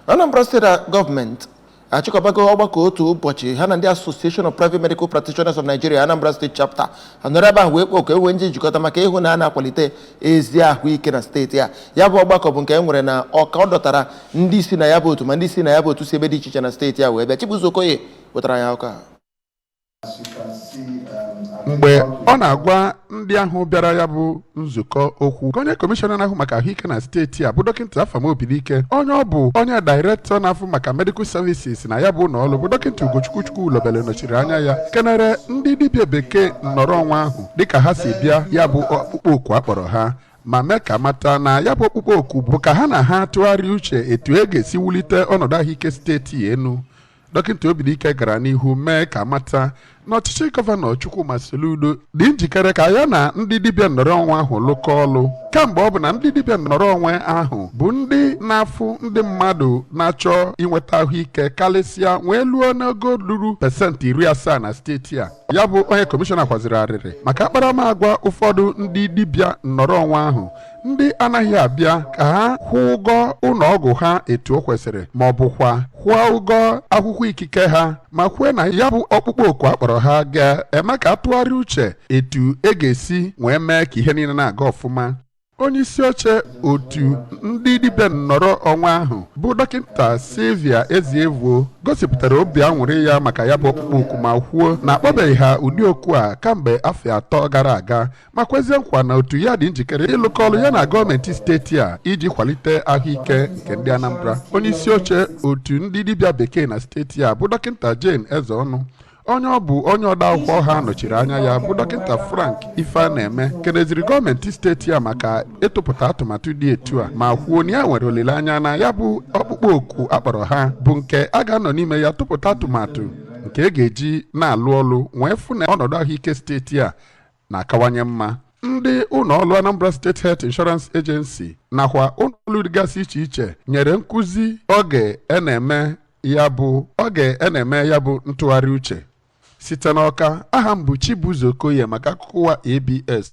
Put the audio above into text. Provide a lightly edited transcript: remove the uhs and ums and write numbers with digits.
Anambra State Government achịkọbago ọgbakọ otu ụbọchị ha na ndị Association of Private Medical Practitioners of Nigeria Anambra State Chapter anọrọ ebe ahụ wee kpọọ ka enwe njikọta maka ịhụ na a na-akwalite ezi ahụike na steeti a. Ya bụ ọgbakọ bụ nke e nwere na ọka ọ dọtara ndị isi na ya bụ otu ma ndị isi na ya bụ otu si ebe dị iche iche na steeti a wee bịa. Chibuzo Okoye wetara ya ụka. Mgbe ọ na-agwa ndị ahụ bịara ya bụ nzukọ okwu, onye kọmishọna na-ahụ maka ahụike na steeti a bụ dọkịta Afamobidike, onye ọ bụ onye dairektọ na-afụ maka medical services na ya bụ ụlọọrụ bụ dọkịta Ugochukwu Ulobele nọchiri anya ya kenere ndị dibịa bekee nnọrọ ọnwa ahụ dịka ha si bịa ya bụ ọkpụkpọ oku akpọrọ ha ma mee ka mata na ya bụ ọkpụkpọ oku bụ ka ha na ha tụgharịa uche etu e ga-esi wulite ọnọdụ ahụike steeti enu. Dọkịta Obidike gara n'ihu mee ka mata na ọchịchị gọvanọ Chukwuma Soludo dị njikere ka ya na ndị dibịa nnọrọ onwe ahụ lụkọ ọlụ kamgbe ọ bụ na ndị dibịa nnọrọ onwe ahụ bụ ndị na-afụ ndị mmadụ na-achọ inweta ahụike karịsịa wee lụọ n'ogo ruru pasentị 70 na steeti a. Ya bụ onye kọmishọna kwaziri arịrị maka akparamagwa ụfọdụ ndị dibịa nnọrọ onwe ahụ ndị anaghị abịa ka ha kwụọ ụgwọ ụlọọgwụ ha etu o kwesịrị ma ọ bụkwa kwụọ ụgwọ akwụkwọ ikike ha ma kwue na ya bụ ọkpụkpọ oku akpọrọ ha ga-eme ka atụgharị uche etu e ga-esi wee mee ka ihe niile na-aga ọfụma. Onye isi oche otu ndị dibịa nnọrọ onwe ahụ bụ dọkịta Sylvia Ezievuo gosipụtara obi aṅụrị ya maka ya bụ ọkpụkpọ oku ma kwuo na akpọbeghị ha ụdị oku a kamgbe afọ 3 gara aga ma kwezie nkwa na otu ya dị njikere ịlụkọ ọrụ ya na gọọmenti steeti a iji kwalite ahụike nke ndị Anambra. Onye isi oche otu ndị dibịa bekee na steeti a bụ dọkịta Jane Ezeọnụ, onye ọ bụ onye odeakwụkwọ ha nọchiri anya ya bụ dọkịta Frank Ifeaneme keleziri gọọmenti steeti a maka ịtụpụta atụmatụ dị etu a ma kwuo na ya nwere olileanya na ya bụ ọkpụkpọ oku akpọrọ ha bụ nke a ga-anọ n'ime ya tụpụta atụmatụ nke e ga-eji na-alụ ọlụ wee fụ na ọnọdụ ahụike steeti a na-akawanye mma. Ndị ụlọọrụ Anambra State Health Insurance Agency nakwa ụlọọrụ dịgasị iche iche nyere nkụzi oge a na-eme ya bụ ntụgharị uche. Site n'Ọka, aha m bụ Chibuzo Okoye maka akụkọ ụwa ABS.